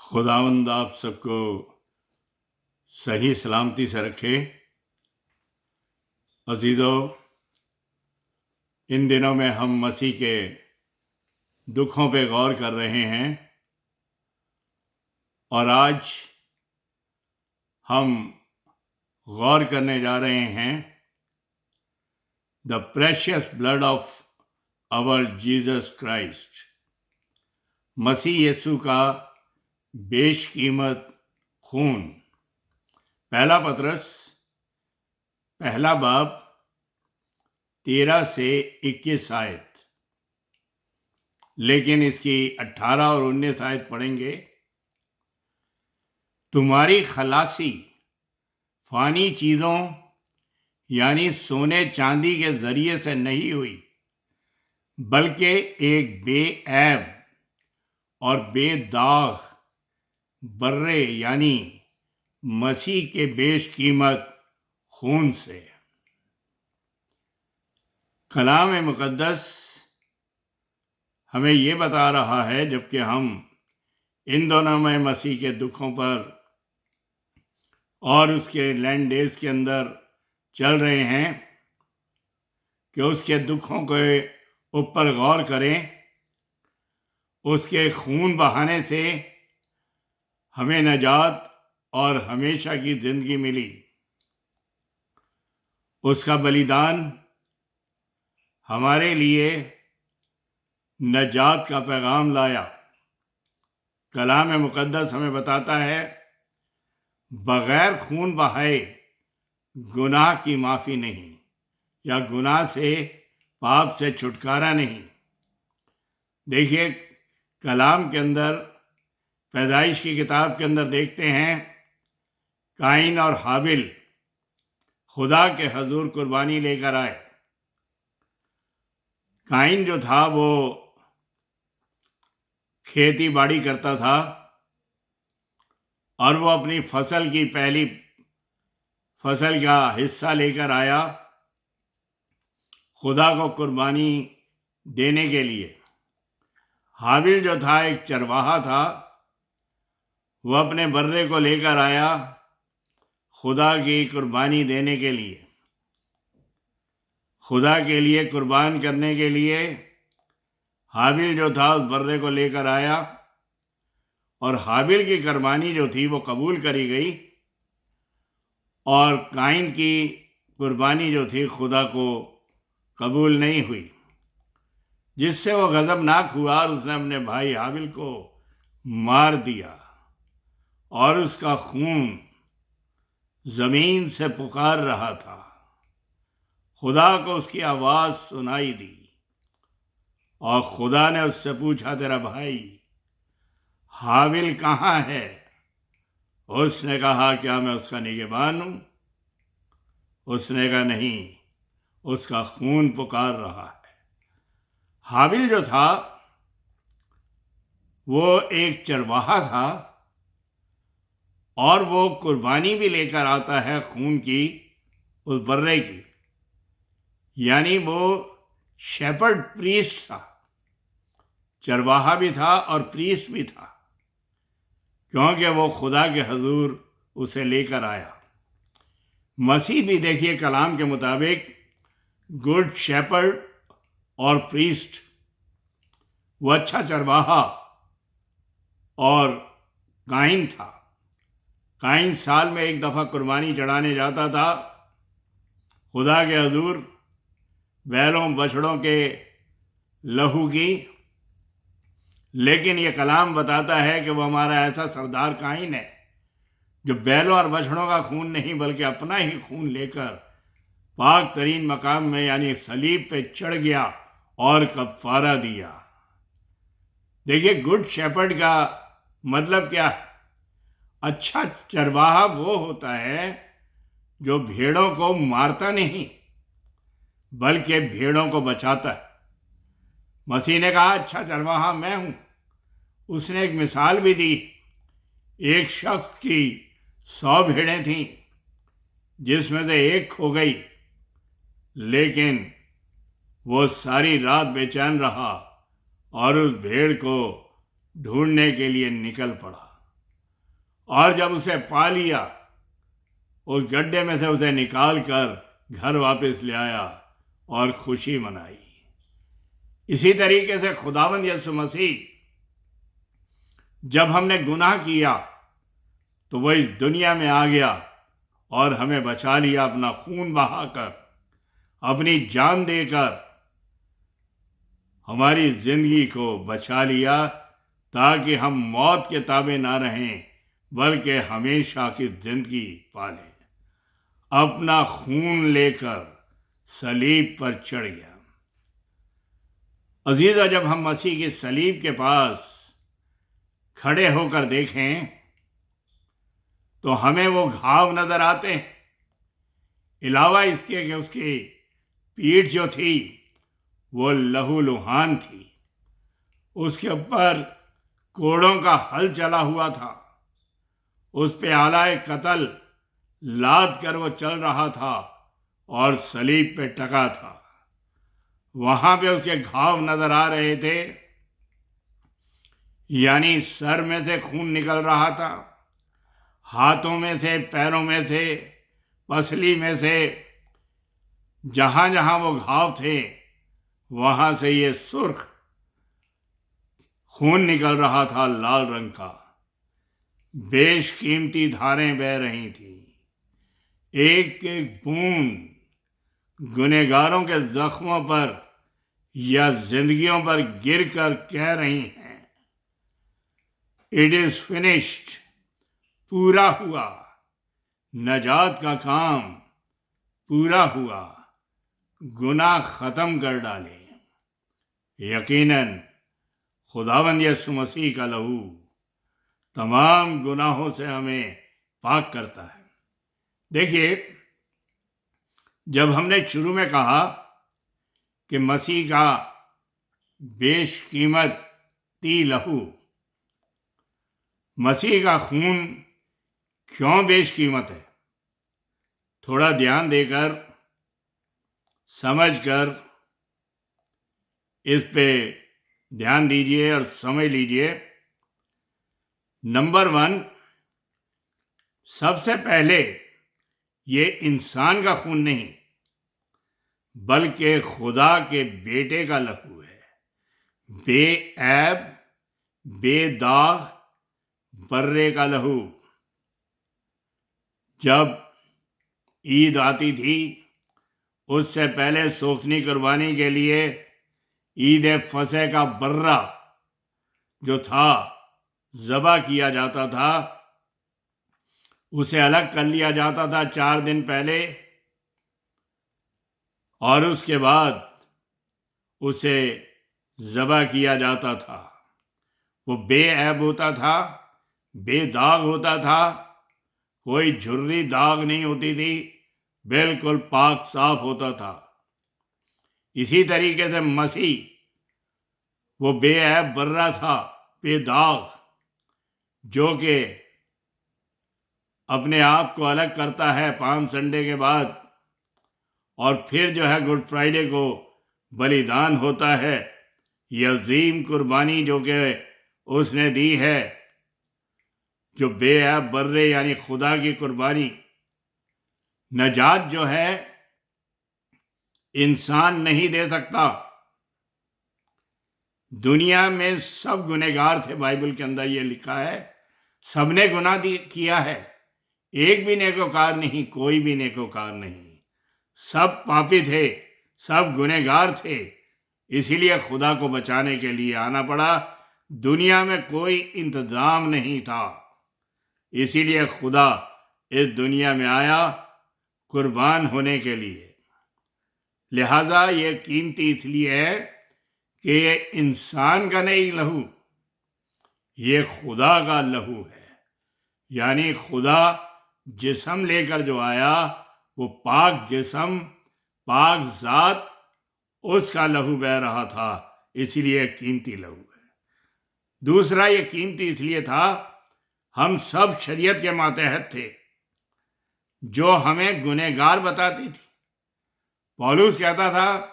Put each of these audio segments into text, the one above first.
खुदावंद आप सबको सही सलामती से रखे। अजीज़ों, इन दिनों में हम मसीह के दुखों पे गौर कर रहे हैं और आज हम गौर करने जा रहे हैं the precious blood of our Jesus Christ, मसीह यीशु का बेशकीमत खून। पहला पतरस पहला बाब 13 से 21 आयत, लेकिन इसकी 18 और 19 आयत पढ़ेंगे। तुम्हारी खलासी फानी चीज़ों यानी सोने चांदी के जरिए से नहीं हुई, बल्कि एक बेऐब और बेदाग बर्रे यानी मसीह के बेशकीमत खून से। कलाम मुक़द्दस हमें ये बता रहा है, जबकि हम इन दोनों में मसीह के दुखों पर और उसके लैंड डेज के अंदर चल रहे हैं, कि उसके दुखों के ऊपर गौर करें। उसके खून बहाने से हमें नजात और हमेशा की जिंदगी मिली। उसका बलिदान हमारे लिए नजात का पैगाम लाया। कलाम मुक़द्दस हमें बताता है, बग़ैर खून बहाए गुनाह की माफ़ी नहीं, या गुनाह से पाप से छुटकारा नहीं। देखिए, कलाम के अंदर पैदाइश की किताब के अंदर देखते हैं, काइन और हाबिल खुदा के हजूर कुर्बानी लेकर आए। काइन जो था वो खेती बाड़ी करता था और वो अपनी फसल की पहली फसल का हिस्सा लेकर आया खुदा को कुर्बानी देने के लिए। हाबिल जो था एक चरवाहा था, वो अपने बर्रे को लेकर आया खुदा की कुर्बानी देने के लिए, खुदा के लिए कुर्बान करने के लिए। हाबिल जो था उस बर्रे को लेकर आया और हाबिल की कुर्बानी जो थी वो कबूल करी गई, और काइन की कुर्बानी जो थी खुदा को कबूल नहीं हुई, जिससे वो गज़बनाक हुआ और उसने अपने भाई हाबिल को मार दिया और उसका खून जमीन से पुकार रहा था। खुदा को उसकी आवाज सुनाई दी और खुदा ने उससे पूछा, तेरा भाई हाबिल कहाँ है? उसने कहा, क्या मैं उसका निगहबान हूं? उसने कहा, नहीं, उसका खून पुकार रहा है। हाबिल जो था वो एक चरवाहा था और वो कुर्बानी भी लेकर आता है खून की, उस बर्रे की, यानी वो शेपर्ड प्रीस्ट था, चरवाहा भी था और प्रीस्ट भी था, क्योंकि वो खुदा के हजूर उसे लेकर आया। मसीह भी देखिए, कलाम के मुताबिक गुड शेपर्ड और प्रीस्ट, वो अच्छा चरवाहा और काइन था। काइन साल में एक दफ़ा कुर्बानी चढ़ाने जाता था खुदा के हजूर, बैलों बछड़ों के लहू की। लेकिन ये कलाम बताता है कि वो हमारा ऐसा सरदार काइन है जो बैलों और बछड़ों का खून नहीं, बल्कि अपना ही खून लेकर पाक तरीन मकाम में यानी सलीब पे चढ़ गया और कफ़ारा दिया। देखिए, गुड शेपर्ड का मतलब क्या है? अच्छा चरवाहा वो होता है जो भेड़ों को मारता नहीं, बल्कि भेड़ों को बचाता है। मसीह ने कहा, अच्छा चरवाहा मैं हूं। उसने एक मिसाल भी दी। एक शख्स की 100 भेड़ें थीं, जिसमें से एक खो गई, लेकिन वो सारी रात बेचैन रहा और उस भेड़ को ढूंढने के लिए निकल पड़ा। और जब उसे पा लिया, उस गड्ढे में से उसे निकाल कर घर वापस ले आया और खुशी मनाई। इसी तरीके से खुदावंद यीशु मसीह, जब हमने गुनाह किया तो वो इस दुनिया में आ गया और हमें बचा लिया, अपना खून बहाकर, अपनी जान देकर हमारी जिंदगी को बचा लिया, ताकि हम मौत के ताबे ना रहें बल्कि हमेशा की जिंदगी पालें। अपना खून लेकर सलीब पर चढ़ गया। अजीज़ा, जब हम मसीह की सलीब के पास खड़े होकर देखें तो हमें वो घाव नजर आते हैं। अलावा इसके कि उसकी पीठ जो थी वो लहूलुहान थी, उसके ऊपर कोड़ों का हल चला हुआ था, उस पे आलाए कत्ल लाद कर वो चल रहा था और सलीब पे टका था। वहां पे उसके घाव नजर आ रहे थे, यानी सर में से खून निकल रहा था, हाथों में से, पैरों में से, पसली में से, जहां जहां वो घाव थे वहां से ये सुर्ख खून निकल रहा था, लाल रंग का। बेशकीमती धारें बह रही थी। एक एक बूंद गुनहगारों के जख्मों पर या जिंदगियों पर गिरकर कह रही हैं, इट इज फिनिश्ड, पूरा हुआ, नजात का काम पूरा हुआ, गुनाह खत्म कर डाले। यकीनन खुदावंद यीशु मसीह का लहू तमाम गुनाहों से हमें पाक करता है। देखिए, जब हमने शुरू में कहा कि मसीह का बेशकीमती लहू, मसीह का खून क्यों बेशकीमत है, थोड़ा ध्यान देकर, समझकर इस पे ध्यान दीजिए और समझ लीजिए। नंबर 1, सबसे पहले ये इंसान का खून नहीं बल्कि खुदा के बेटे का लहू है। बेऐब, बेदाग बर्रे का लहू। जब ईद आती थी उससे पहले सोखनी कुर्बानी के लिए ईद फसह का बर्रा जो था ज़बह किया जाता था, उसे अलग कर लिया जाता था 4 दिन पहले, और उसके बाद उसे ज़बह किया जाता था। वो बेऐब होता था, बेदाग होता था, कोई झुर्री दाग नहीं होती थी, बिल्कुल पाक साफ होता था। इसी तरीके से मसीह वो बेऐब बर्रा था, बेदाग, जो कि अपने आप को अलग करता है पाम संडे के बाद, और फिर जो है गुड फ्राइडे को बलिदान होता है। ये अजीम कुर्बानी जो कि उसने दी है, जो बेऐब बर्रे यानी खुदा की कुर्बानी। नजात जो है इंसान नहीं दे सकता। दुनिया में सब गुनहगार थे, बाइबल के अंदर ये लिखा है, सबने गुनाह किया है, एक भी नेकोकार नहीं, कोई भी नेकोकार नहीं, सब पापी थे, सब गुनहगार थे। इसीलिए खुदा को बचाने के लिए आना पड़ा। दुनिया में कोई इंतजाम नहीं था, इसीलिए खुदा इस दुनिया में आया कुर्बान होने के लिए। लिहाजा ये कीमती इसलिए है कि ये इंसान का नहीं लहू, ये खुदा का लहू है। यानी खुदा जिस्म लेकर जो आया वो पाक जिस्म, पाक जात, उसका लहू बह रहा था, इसीलिए कीमती लहू है। दूसरा, ये कीमती इसलिए था, हम सब शरीयत के मातहत थे जो हमें गुनहगार बताती थी। पौलुस कहता था,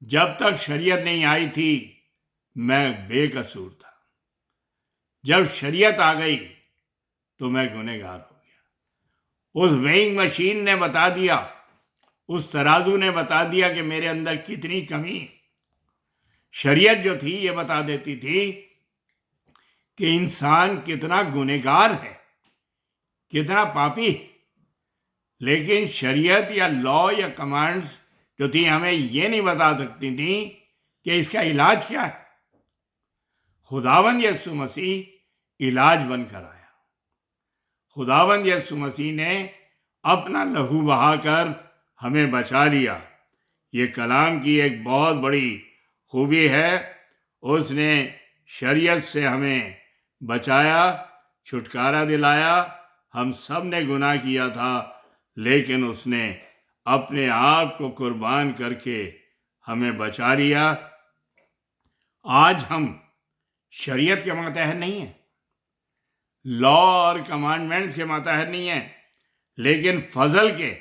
जब तक शरीयत नहीं आई थी मैं बेकसूर था। जब शरीयत आ गई तो मैं गुनहगार हो गया। उस वेइंग मशीन ने बता दिया, उस तराजू ने बता दिया कि मेरे अंदर कितनी कमी। शरीयत जो थी ये बता देती थी कि इंसान कितना गुनहगार है, कितना पापी। लेकिन शरीयत या लॉ या कमांड्स जो थी हमें ये नहीं बता सकती थी कि इसका इलाज क्या है। खुदावंद यीशु मसीह इलाज बनकर आया। खुदावंद यीशु मसीह ने अपना लहू बहाकर हमें बचा लिया। ये कलाम की एक बहुत बड़ी खूबी है। उसने शरीयत से हमें बचाया, छुटकारा दिलाया। हम सब ने गुनाह किया था, लेकिन उसने अपने आप को कुर्बान करके हमें बचा लिया। आज हम शरीयत के मातहत नहीं हैं, लॉ और कमांडमेंट्स के मातहत नहीं हैं, लेकिन फजल के,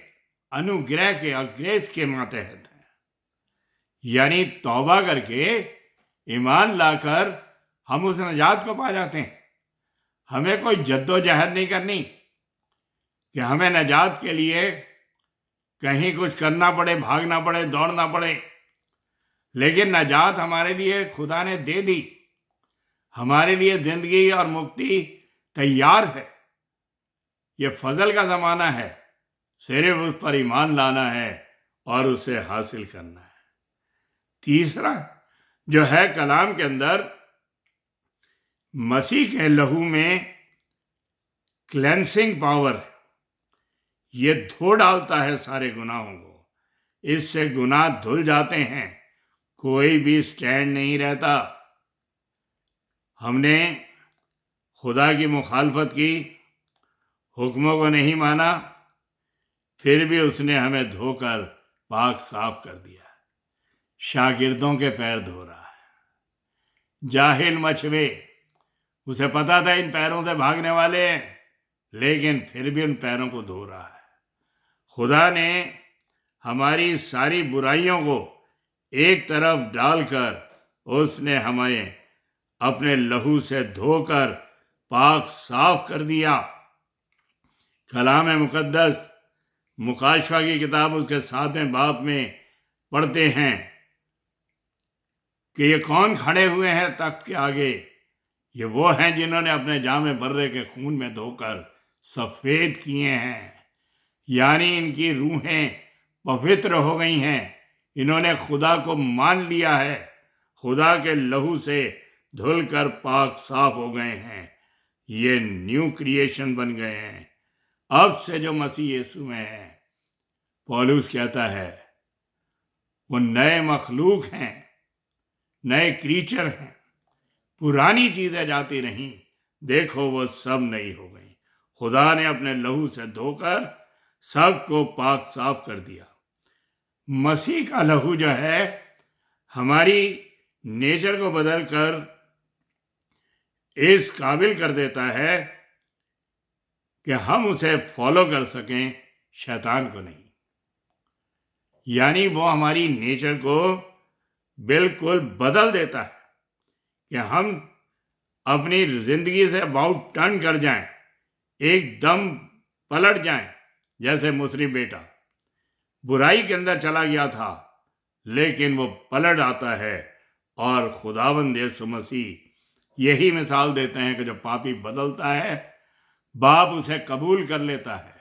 अनुग्रह के और ग्रेस के मातहत हैं। यानी तौबा करके, ईमान लाकर हम उस नजात को पा जाते हैं। हमें कोई जद्दोजहद नहीं करनी कि हमें नजात के लिए कहीं कुछ करना पड़े, भागना पड़े, दौड़ना पड़े। लेकिन नजात हमारे लिए खुदा ने दे दी। हमारे लिए जिंदगी और मुक्ति तैयार है। ये फजल का ज़माना है, सिर्फ उस पर ईमान लाना है और उसे हासिल करना है। तीसरा जो है कलाम के अंदर, मसीह के लहू में क्लेंसिंग पावर, ये धो डालता है सारे गुनाहों को। इससे गुनाह धुल जाते हैं, कोई भी स्टैंड नहीं रहता। हमने खुदा की मुखालफत की, हुक्मों को नहीं माना, फिर भी उसने हमें धोकर पाक साफ कर दिया। शागिर्दों के पैर धो रहा है। जाहिल मछवे, उसे पता था इन पैरों से भागने वाले हैं, लेकिन फिर भी उन पैरों को धो रहा है। खुदा ने हमारी सारी बुराइयों को एक तरफ डालकर उसने हमें अपने लहू से धोकर पाक साफ कर दिया। कलाम मुकद्दस मुकाशवा की किताब उसके 7वें बाब में पढ़ते हैं कि ये कौन खड़े हुए हैं तख्त के आगे। ये वो हैं जिन्होंने अपने जामे बर्रे के खून में धोकर सफ़ेद किए हैं। यानी इनकी रूहें पवित्र हो गई हैं। इन्होंने खुदा को मान लिया है, खुदा के लहू से धुलकर पाक साफ हो गए हैं। ये न्यू क्रिएशन बन गए हैं अब से जो मसीह यीशु में है। पौलुस कहता है वो नए मखलूक हैं, नए क्रीचर हैं। पुरानी चीजें जाती रहीं, देखो वो सब नई हो गई। खुदा ने अपने लहू से धोकर सबको पाक साफ कर दिया। मसीह का लहू जो है हमारी नेचर को बदलकर इस काबिल कर देता है कि हम उसे फॉलो कर सकें, शैतान को नहीं। यानी वो हमारी नेचर को बिल्कुल बदल देता है कि हम अपनी जिंदगी से अबाउट टर्न कर जाएं, एकदम पलट जाएं। जैसे मुसरी बेटा बुराई के अंदर चला गया था, लेकिन वो पलट आता है। और खुदावंद यीशु मसीह यही मिसाल देते हैं कि जो पापी बदलता है, बाप उसे कबूल कर लेता है।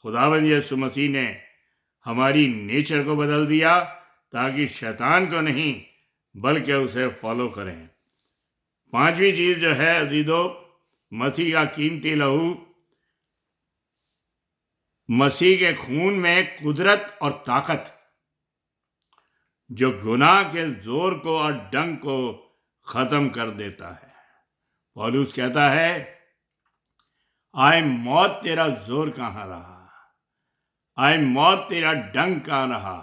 खुदावंद यीशु मसीह ने हमारी नेचर को बदल दिया ताकि शैतान को नहीं बल्कि उसे फॉलो करें। पांचवी चीज जो है अजीजो, मसीह का कीमती लहू। मसीह के खून में कुदरत और ताकत जो गुनाह के जोर को और डंक को खत्म कर देता है। पौलुस कहता है आए मौत तेरा जोर कहाँ रहा, आए मौत तेरा डंक कहाँ रहा।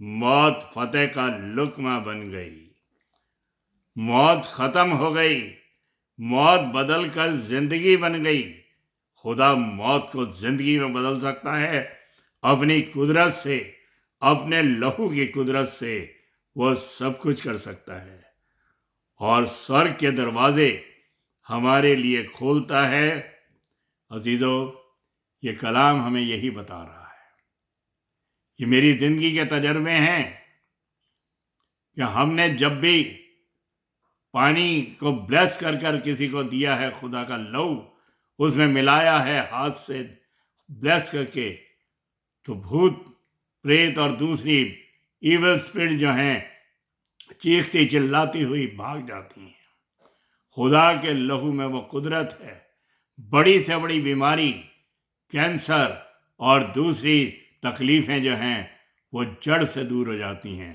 मौत फतेह का लुक्मा बन गई, मौत खत्म हो गई, मौत बदलकर जिंदगी बन गई। खुदा मौत को जिंदगी में बदल सकता है अपनी कुदरत से, अपने लहू की कुदरत से वो सब कुछ कर सकता है। और स्वर्ग के दरवाजे हमारे लिए खोलता है अजीज़ों, ये कलाम हमें यही बता रहा है। ये मेरी ज़िंदगी के तजर्बे हैं कि हमने जब भी पानी को ब्लेस कर कर किसी को दिया है, खुदा का लहू उसमें मिलाया है हाथ से ब्लेस करके, तो भूत प्रेत और दूसरी इवल स्पिरिट जो हैं चीखती चिल्लाती हुई भाग जाती हैं। खुदा के लहू में वो कुदरत है। बड़ी से बड़ी बीमारी, कैंसर और दूसरी तकलीफ़ें जो हैं वो जड़ से दूर हो जाती हैं।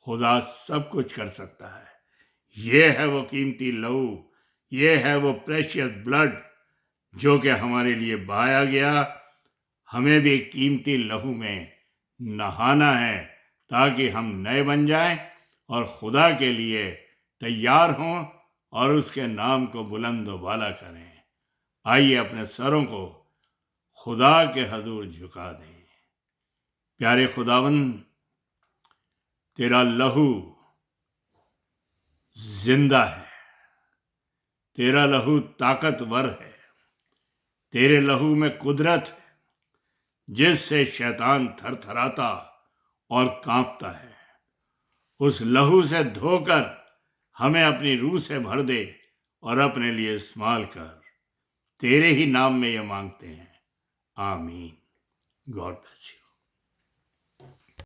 खुदा सब कुछ कर सकता है। ये है वो कीमती लहू, ये है वो प्रेशियस ब्लड जो कि हमारे लिए बहाया गया। हमें भी कीमती लहू में नहाना है ताकि हम नए बन जाएं और खुदा के लिए तैयार हों और उसके नाम को बुलंद वाला करें। आइए अपने सरों को खुदा के हजूर झुका दें। प्यारे खुदावन, तेरा लहू जिंदा है, तेरा लहू ताकतवर है, तेरे लहू में कुदरत है जिससे शैतान थरथराता और कांपता है। उस लहू से धोकर हमें अपनी रूह से भर दे और अपने लिए इस्तेमाल कर। तेरे ही नाम में ये मांगते हैं, आमीन। God bless you.